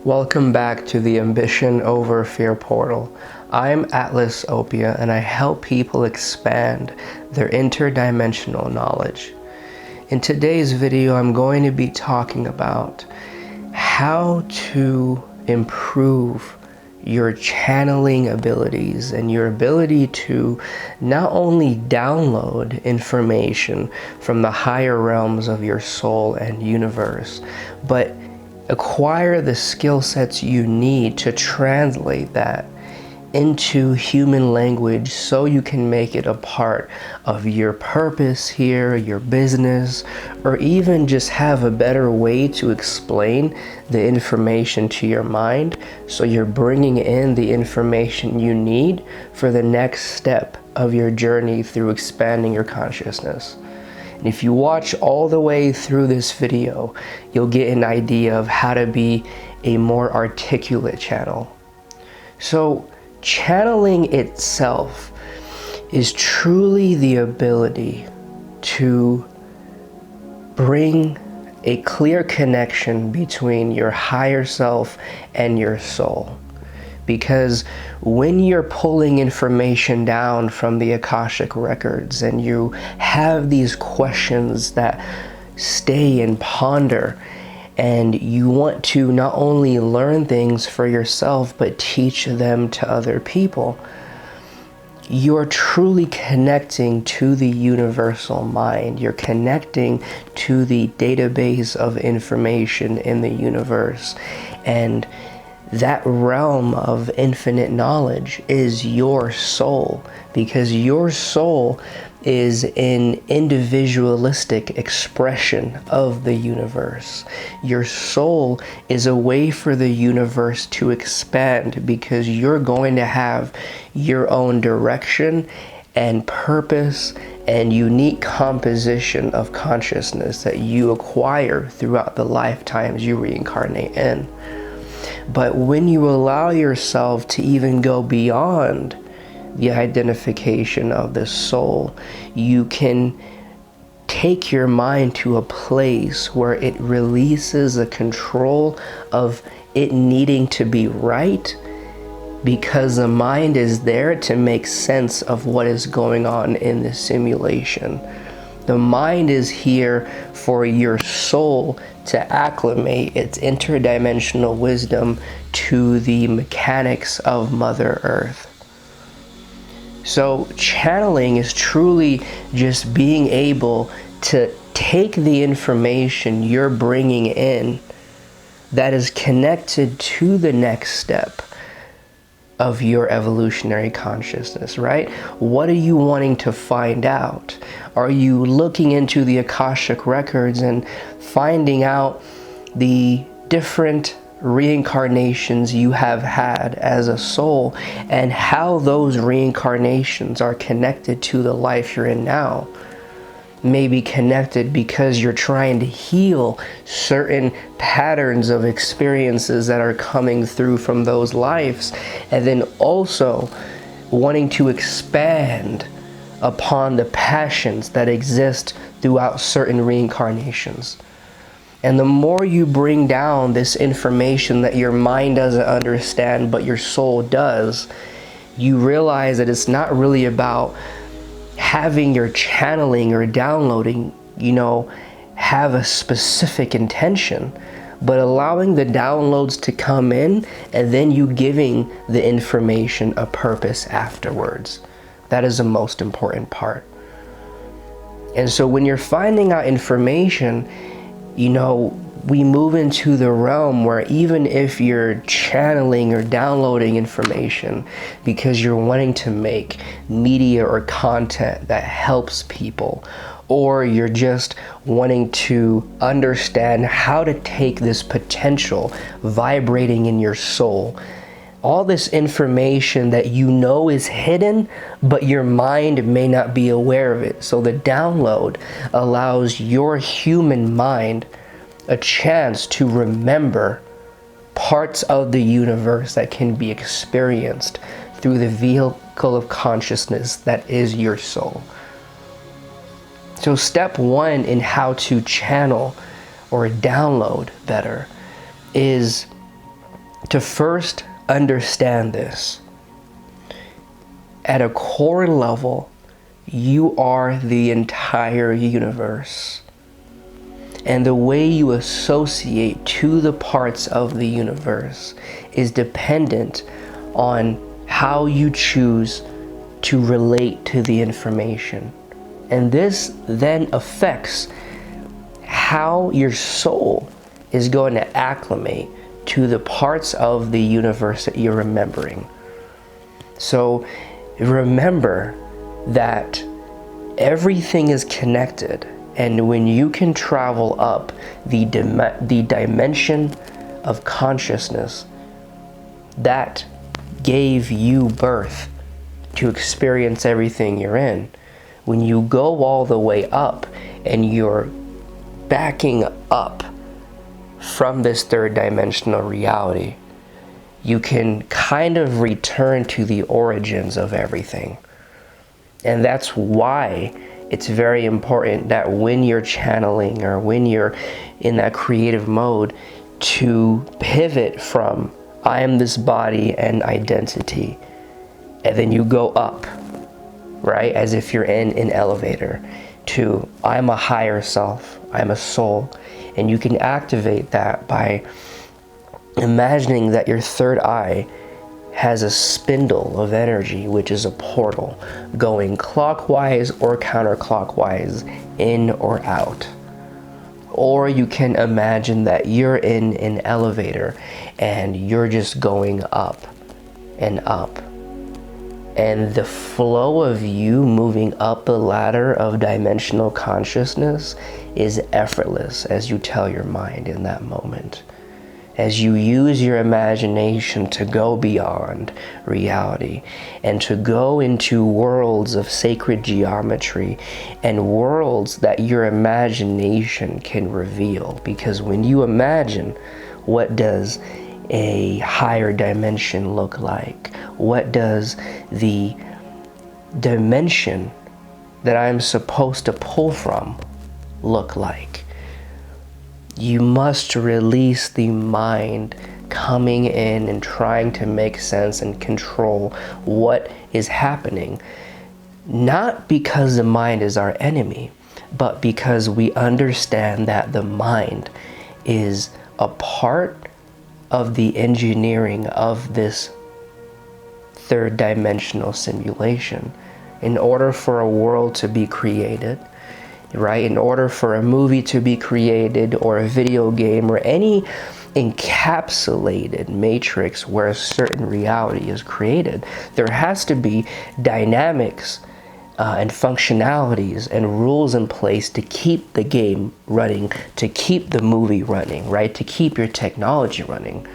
Welcome back to the Ambition Over Fear portal. I'm Atlas Opia and I help people expand their interdimensional knowledge. In today's video, I'm going to be talking about how to improve your channeling abilities and your ability to not only download information from the higher realms of your soul and universe, but acquire the skill sets you need to translate that into human language so you can make it a part of your purpose here, your business, or even just have a better way to explain the information to your mind so you're bringing in the information you need for the next step of your journey through expanding your consciousness. And if you watch all the way through this video, you'll get an idea of how to be a more articulate channel. So channeling itself is truly the ability to bring a clear connection between your higher self and your soul. Because when you're pulling information down from the akashic records and you have these questions that stay and ponder, and you want to not only learn things for yourself but teach them to other people, you're truly connecting to the universal mind. You're connecting to the database of information in the universe, and that realm of infinite knowledge is your soul, because your soul is an individualistic expression of the universe. Your soul is a way for the universe to expand, because you're going to have your own direction and purpose and unique composition of consciousness that you acquire throughout the lifetimes you reincarnate in. But when you allow yourself to even go beyond the identification of the soul, you can take your mind to a place where it releases the control of it needing to be right, because the mind is there to make sense of what is going on in the simulation. The mind is here for your soul to acclimate its interdimensional wisdom to the mechanics of Mother Earth. So channeling is truly just being able to take the information you're bringing in that is connected to the next step of your evolutionary consciousness, right? What are you wanting to find out? Are you looking into the Akashic records and finding out the different reincarnations you have had as a soul and how those reincarnations are connected to the life you're in now? Maybe connected because you're trying to heal certain patterns of experiences that are coming through from those lives, and then also wanting to expand upon the passions that exist throughout certain reincarnations. And the more you bring down this information that your mind doesn't understand but your soul does, you realize that it's not really about having your channeling or downloading, have a specific intention, but allowing the downloads to come in and then you giving the information a purpose afterwards. That is the most important part. And so when you're finding out information, we move into the realm where even if you're channeling or downloading information because you're wanting to make media or content that helps people, or you're just wanting to understand how to take this potential vibrating in your soul, all this information that is hidden, but your mind may not be aware of it. So the download allows your human mind a chance to remember parts of the universe that can be experienced through the vehicle of consciousness that is your soul. So step one in how to channel or download better is to first understand this, at a core level, you are the entire universe. And the way you associate to the parts of the universe is dependent on how you choose to relate to the information. And this then affects how your soul is going to acclimate to the parts of the universe that you're remembering. So remember that everything is connected, and when you can travel up the dimension of consciousness that gave you birth to experience everything you're in, when you go all the way up and you're backing up from this third dimensional reality, you can kind of return to the origins of everything. And that's why it's very important that when you're channeling or when you're in that creative mode, to pivot from I am this body and identity, and then you go up, right? As if you're in an elevator, to I'm a higher self, I'm a soul. And you can activate that by imagining that your third eye has a spindle of energy, which is a portal going clockwise or counterclockwise, in or out. Or you can imagine that you're in an elevator and you're just going up and up. And the flow of you moving up the ladder of dimensional consciousness is effortless as you tell your mind in that moment. As you use your imagination to go beyond reality and to go into worlds of sacred geometry and worlds that your imagination can reveal. Because when you imagine, what does a higher dimension look like? What does the dimension that I'm supposed to pull from look like? You must release the mind coming in and trying to make sense and control what is happening. Not because the mind is our enemy, but because we understand that the mind is a part of the engineering of this third dimensional simulation. In order for a world to be created, right? In order for a movie to be created, or a video game, or any encapsulated matrix where a certain reality is created, there has to be dynamics and functionalities and rules in place to keep the game running, to keep the movie running, right? To keep your technology running.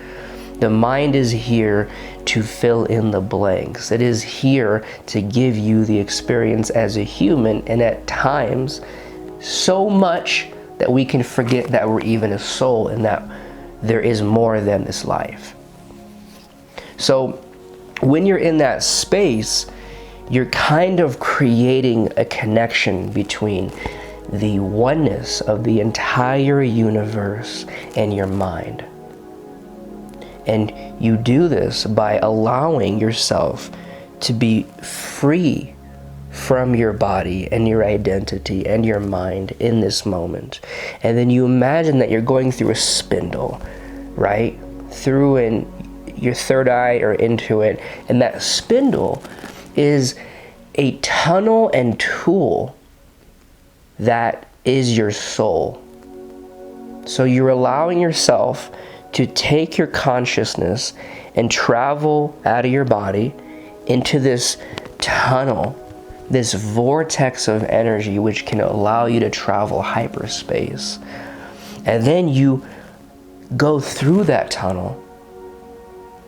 The mind is here to fill in the blanks. It is here to give you the experience as a human, and at times, so much that we can forget that we're even a soul and that there is more than this life. So when you're in that space, you're kind of creating a connection between the oneness of the entire universe and your mind. And you do this by allowing yourself to be free from your body and your identity and your mind in this moment. And then you imagine that you're going through a spindle, right? Through your third eye or into it. And that spindle is a tunnel and tool that is your soul. So you're allowing yourself to take your consciousness and travel out of your body into this tunnel, this vortex of energy, which can allow you to travel hyperspace. And then you go through that tunnel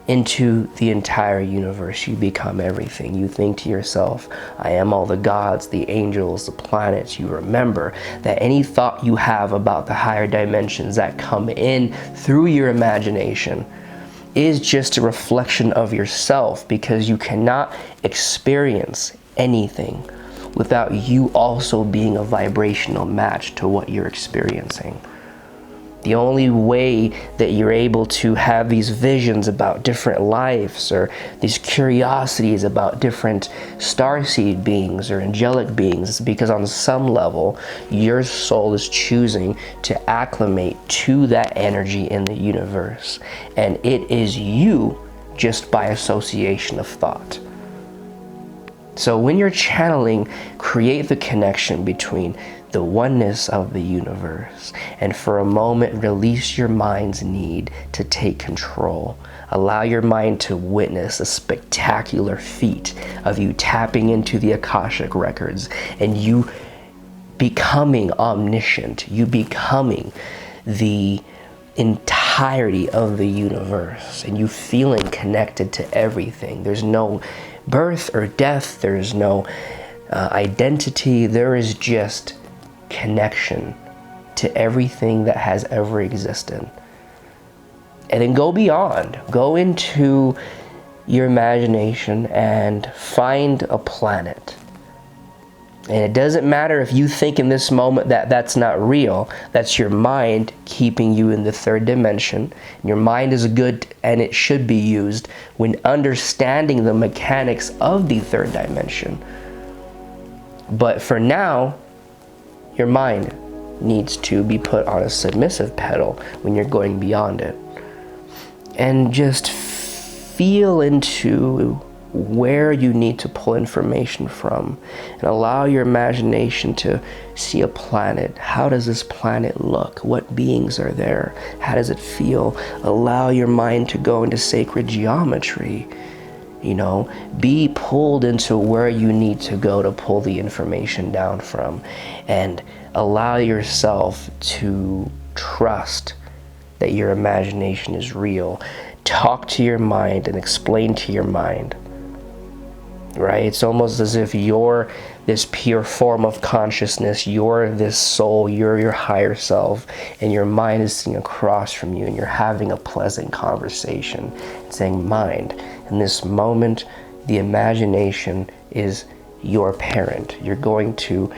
into the entire universe. You become everything. You think to yourself, I am all the gods, the angels, the planets. You remember that any thought you have about the higher dimensions that come in through your imagination is just a reflection of yourself, because you cannot experience anything without you also being a vibrational match to what you're experiencing. The only way that you're able to have these visions about different lives, or these curiosities about different starseed beings or angelic beings, is because on some level your soul is choosing to acclimate to that energy in the universe, and it is you just by association of thought. So when you're channeling, create the connection between the oneness of the universe, and for a moment release your mind's need to take control. Allow your mind to witness a spectacular feat of you tapping into the akashic records and you becoming omniscient, you becoming the entirety of the universe, and you feeling connected to everything. There's no birth or death, there's no identity, there is just connection to everything that has ever existed. And then go beyond, go into your imagination and find a planet. And it doesn't matter if you think in this moment that that's not real. That's your mind keeping you in the third dimension. Your mind is good and it should be used when understanding the mechanics of the third dimension. But for now, your mind needs to be put on a submissive pedal when you're going beyond it. And just feel into where you need to pull information from, and allow your imagination to see a planet. How does this planet look? What beings are there? How does it feel? Allow your mind to go into sacred geometry. You know, be pulled into where you need to go to pull the information down from, and allow yourself to trust that your imagination is real. Talk to your mind and explain to your mind, right? It's almost as if you're this pure form of consciousness, you're this soul, you're your higher self, and your mind is sitting across from you, and you're having a pleasant conversation, saying, mind, in this moment, the imagination is your parent. You're going to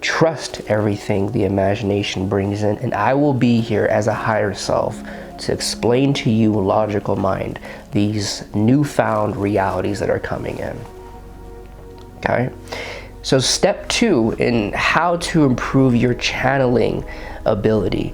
trust everything the imagination brings in, and I will be here as a higher self to explain to you, logical mind, these newfound realities that are coming in. Okay? So step 2 in how to improve your channeling ability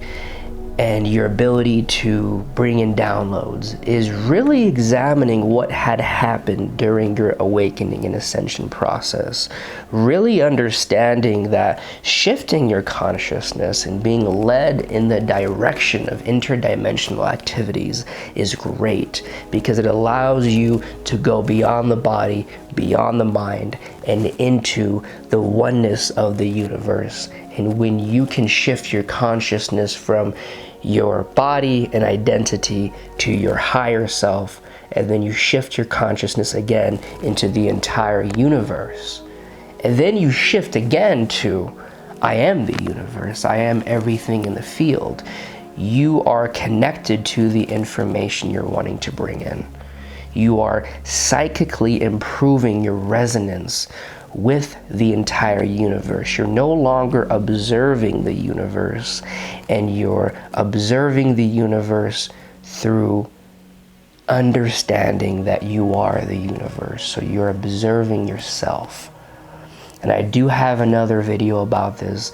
and your ability to bring in downloads is really examining what had happened during your awakening and ascension process. Really understanding that shifting your consciousness and being led in the direction of interdimensional activities is great, because it allows you to go beyond the body, beyond the mind, and into the oneness of the universe. And when you can shift your consciousness from your body and identity to your higher self, and then you shift your consciousness again into the entire universe, and then you shift again to I am the universe, I am everything in the field. You are connected to the information you're wanting to bring in. You are psychically improving your resonance with the entire universe. You're no longer observing the universe, and you're observing the universe through understanding that you are the universe. So you're observing yourself. And I do have another video about this,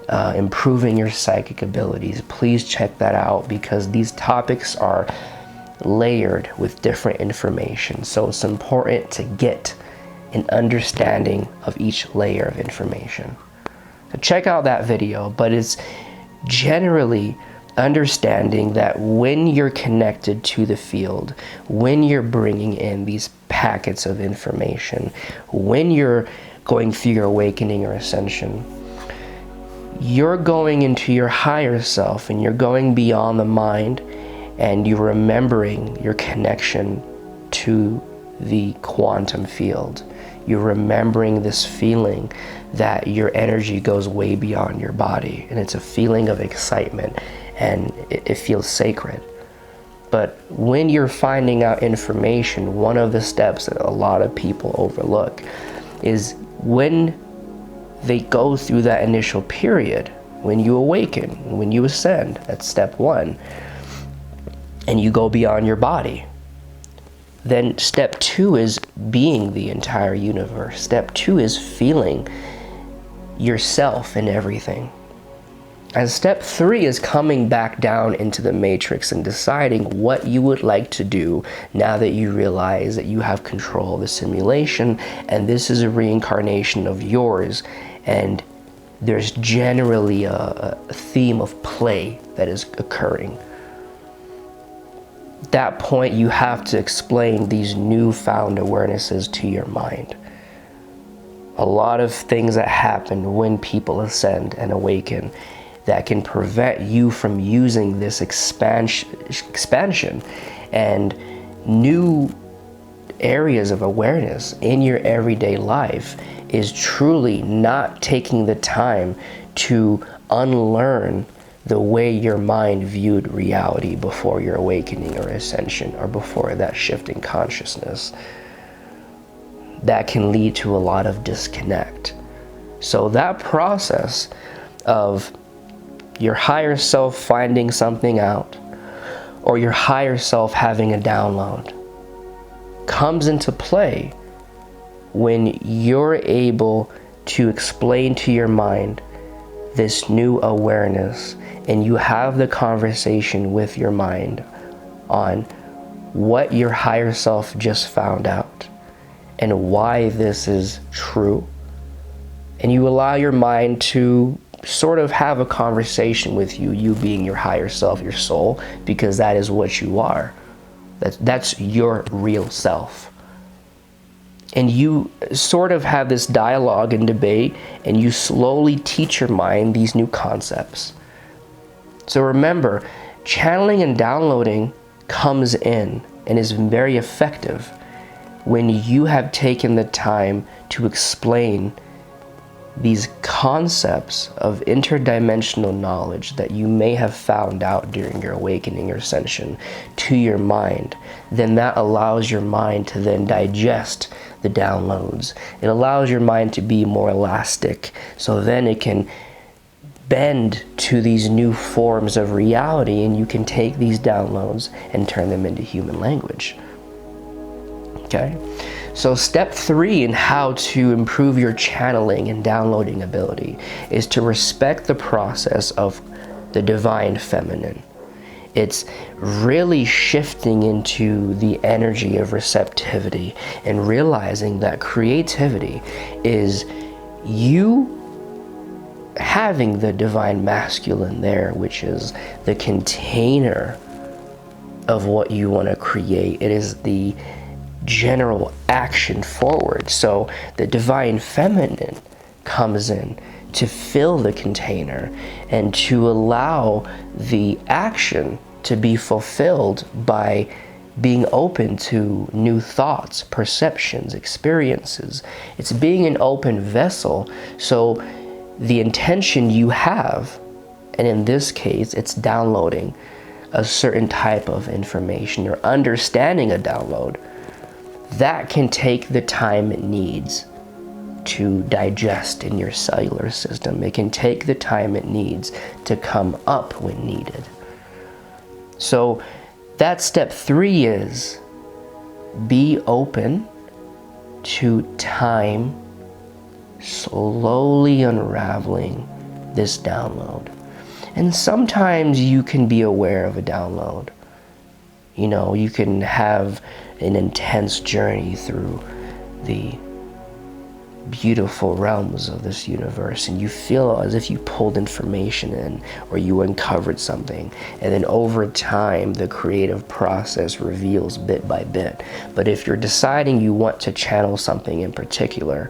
improving your psychic abilities. Please check that out, because these topics are layered with different information. So it's important to get an understanding of each layer of information. So check out that video, but it's generally understanding that when you're connected to the field, when you're bringing in these packets of information, when you're going through your awakening or ascension, you're going into your higher self, and you're going beyond the mind, and you're remembering your connection to the quantum field. You're remembering this feeling that your energy goes way beyond your body, and it's a feeling of excitement, and it feels sacred. But when you're finding out information, one of the steps that a lot of people overlook is when they go through that initial period, when you awaken, when you ascend. That's step 1. And you go beyond your body. Then step 2 is being the entire universe. Step 2 is feeling yourself in everything. And step 3 is coming back down into the matrix and deciding what you would like to do now that you realize that you have control of the simulation and this is a reincarnation of yours, and there's generally a theme of play that is occurring. At that point, you have to explain these newfound awarenesses to your mind. A lot of things that happen when people ascend and awaken that can prevent you from using this expansion and new areas of awareness in your everyday life is truly not taking the time to unlearn the way your mind viewed reality before your awakening or ascension, or before that shift in consciousness. That can lead to a lot of disconnect. So that process of your higher self finding something out, or your higher self having a download, comes into play when you're able to explain to your mind this new awareness, and you have the conversation with your mind on what your higher self just found out and why this is true. And you allow your mind to sort of have a conversation with you, you being your higher self, your soul, because that is what you are. That's your real self. And you sort of have this dialogue and debate, and you slowly teach your mind these new concepts. So remember, channeling and downloading comes in and is very effective when you have taken the time to explain these concepts of interdimensional knowledge that you may have found out during your awakening or ascension to your mind. Then that allows your mind to then digest the downloads. It allows your mind to be more elastic, so then it can bend to these new forms of reality, and you can take these downloads and turn them into human language. Okay? So step 3 in how to improve your channeling and downloading ability is to respect the process of the divine feminine. It's really shifting into the energy of receptivity and realizing that creativity is you having the divine masculine there, which is the container of what you want to create. It is the general action forward. So the divine feminine comes in to fill the container and to allow the action to be fulfilled by being open to new thoughts, perceptions, experiences. It's being an open vessel. So the intention you have, and in this case, it's downloading a certain type of information or understanding a download, that can take the time it needs to digest in your cellular system. It can take the time it needs to come up when needed. So that step 3 is be open to time slowly unraveling this download. And sometimes you can be aware of a download. You know, you can have an intense journey through the beautiful realms of this universe, and you feel as if you pulled information in or you uncovered something, and then over time the creative process reveals bit by bit. But if you're deciding you want to channel something in particular,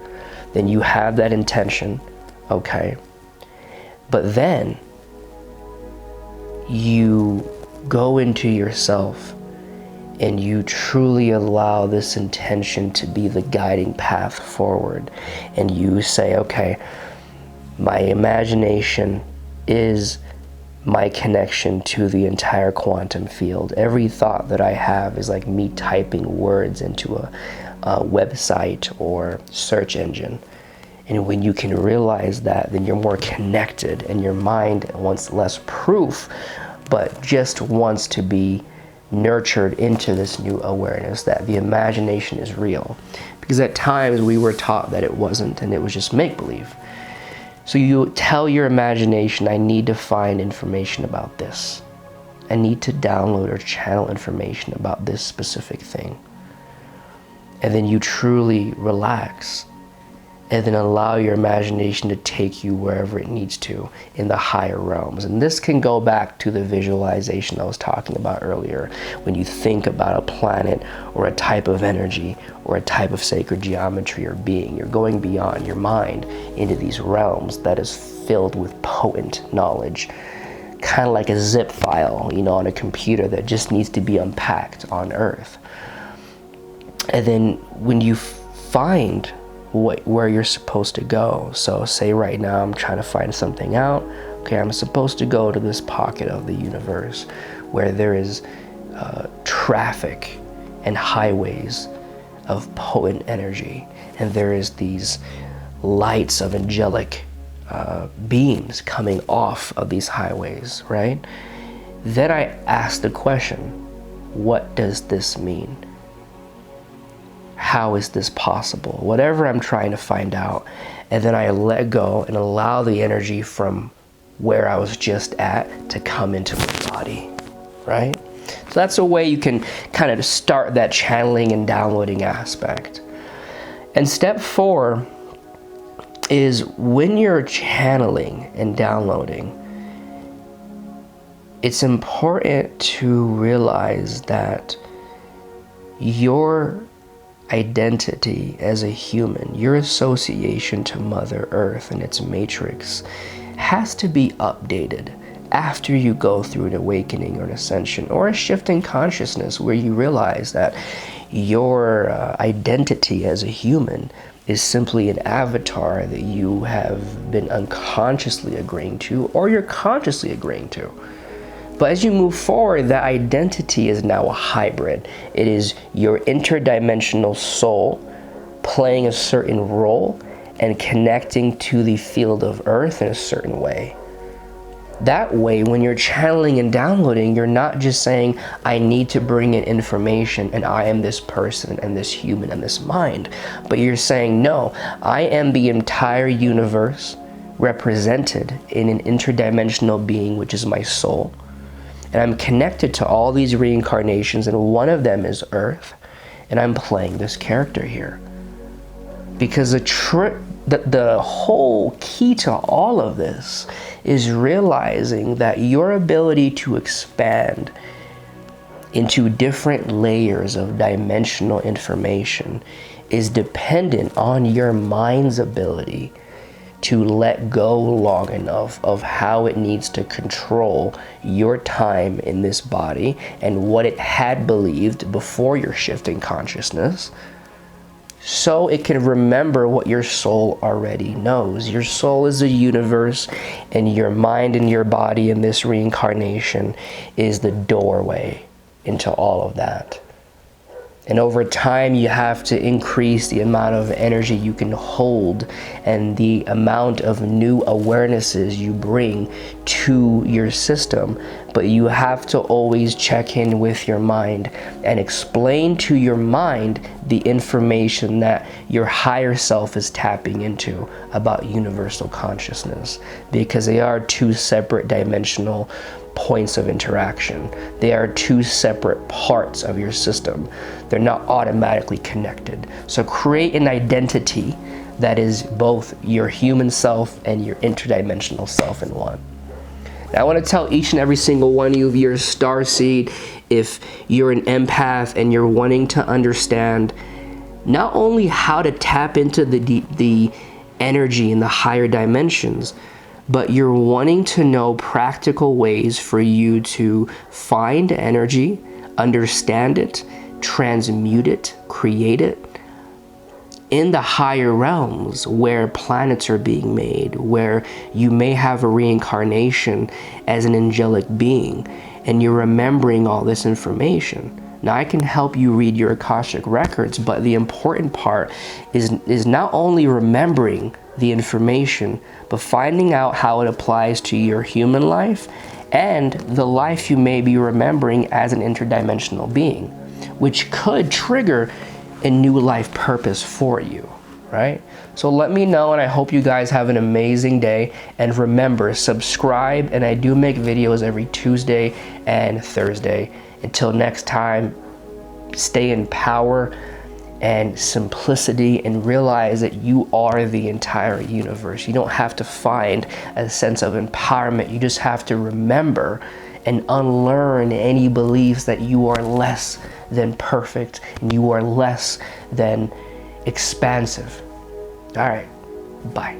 then you have that intention, okay, but then you go into yourself and you truly allow this intention to be the guiding path forward, and you say, okay, my imagination is my connection to the entire quantum field. Every thought that I have is like me typing words into a website or search engine, And when you can realize that, then you're more connected, and your mind wants less proof, but just wants to be nurtured into this new awareness that the imagination is real. Because at times we were taught that it wasn't, and it was just make-believe. So you tell your imagination, I need to find information about this. I need to download or channel information about this specific thing. And then you truly relax, and then allow your imagination to take you wherever it needs to in the higher realms. And this can go back to the visualization I was talking about earlier. When you think about a planet or a type of energy or a type of sacred geometry or being, you're going beyond your mind into these realms that is filled with potent knowledge. Kind of like a zip file, on a computer that just needs to be unpacked on Earth. And then when you find where you're supposed to go, so say right now I'm trying to find something out, okay, I'm supposed to go to this pocket of the universe where there is traffic and highways of potent energy, and there is these lights of angelic beams coming off of these highways, right? Then I ask the question, what does this mean? How is this possible? Whatever I'm trying to find out, and then I let go and allow the energy from where I was just at to come into my body, right? So that's a way you can kind of start that channeling and downloading aspect. And step 4 is when you're channeling and downloading, it's important to realize that your identity as a human, your association to Mother Earth and its matrix, has to be updated after you go through an awakening or an ascension or a shift in consciousness where you realize that your identity as a human is simply an avatar that you have been unconsciously agreeing to, or you're consciously agreeing to. But as you move forward, that identity is now a hybrid. It is your interdimensional soul playing a certain role and connecting to the field of Earth in a certain way. That way, when you're channeling and downloading, you're not just saying, I need to bring in information and I am this person and this human and this mind. But you're saying, no, I am the entire universe represented in an interdimensional being, which is my soul. And I'm connected to all these reincarnations, and one of them is Earth. And I'm playing this character here. Because the whole key to all of this is realizing that your ability to expand into different layers of dimensional information is dependent on your mind's ability to let go long enough of how it needs to control your time in this body and what it had believed before your shift in consciousness, so it can remember what your soul already knows. Your soul is a universe, and your mind and your body in this reincarnation is the doorway into all of that. And over time, you have to increase the amount of energy you can hold and the amount of new awarenesses you bring to your system. But you have to always check in with your mind and explain to your mind the information that your higher self is tapping into about universal consciousness, because they are two separate dimensional points of interaction. They are two separate parts of your system. They're not automatically connected. So create an identity that is both your human self and your interdimensional self in one. Now, I want to tell each and every single one of you, if you're a starseed, if you're an empath and you're wanting to understand not only how to tap into the energy in the higher dimensions, but you're wanting to know practical ways for you to find energy, understand it, transmute it, create it in the higher realms where planets are being made, where you may have a reincarnation as an angelic being, and you're remembering all this information. Now, I can help you read your akashic records, but the important part is not only remembering the information, but finding out how it applies to your human life and the life you may be remembering as an interdimensional being, which could trigger a new life purpose for you, right? So let me know, and I hope you guys have an amazing day. And remember, subscribe, and I do make videos every Tuesday and Thursday. Until next time, stay in power and simplicity, and realize that you are the entire universe. You don't have to find a sense of empowerment. You just have to remember and unlearn any beliefs that you are less than perfect and you are less than expansive. All right, bye.